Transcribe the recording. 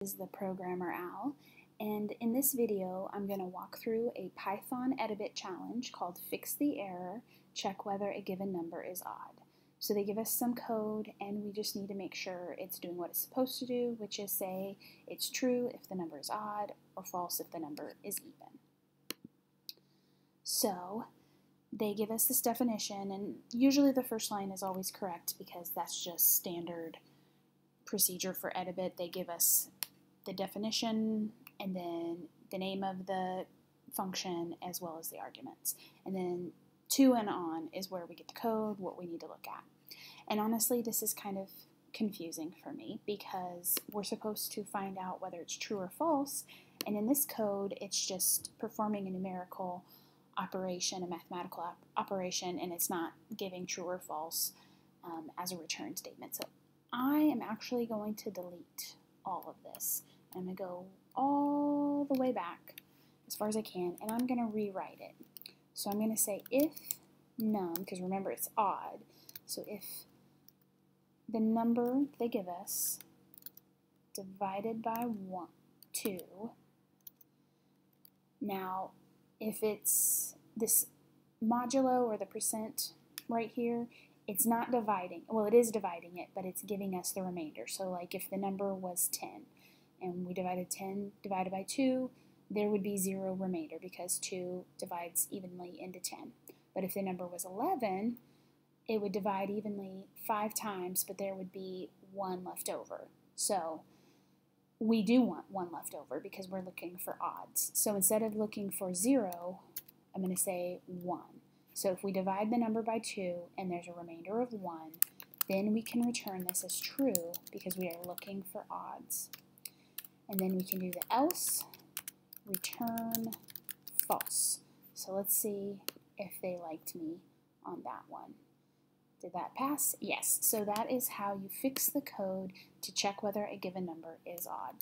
is the programmer Al, and in this video I'm going to walk through a Python Edabit challenge called Fix the Error, Check Whether a Given Number is Odd. So they give us some code and we just need to make sure it's doing what it's supposed to do, which is say it's true if the number is odd or false if the number is even. So they give us this definition, and usually the first line is always correct because that's just standard procedure for Edabit. They give us the definition and then the name of the function as well as the arguments. And then to and on is where we get the code, what we need to look at. And honestly, this is kind of confusing for me because we're supposed to find out whether it's true or false, and in this code it's just performing a numerical operation, a mathematical operation, and it's not giving true or false as a return statement. So I am actually going to delete all of this. I'm going to go all the way back as far as I can, and I'm going to rewrite it. So I'm going to say if num, because remember it's odd, so if the number they give us divided by 2, now if it's this modulo or the percent right here, it's not dividing. Well, it is dividing it, but it's giving us the remainder. So like if the number was 10 and we divided 10 divided by 2, there would be 0 remainder because 2 divides evenly into 10. But if the number was 11, it would divide evenly 5 times, but there would be 1 left over. So we do want 1 left over because we're looking for odds. So instead of looking for 0, I'm going to say 1. So if we divide the number by 2 and there's a remainder of 1, then we can return this as true because we are looking for odds. And then we can do the else, return false. So let's see if they liked me on that one. Did that pass? Yes. So that is how you fix the code to check whether a given number is odd.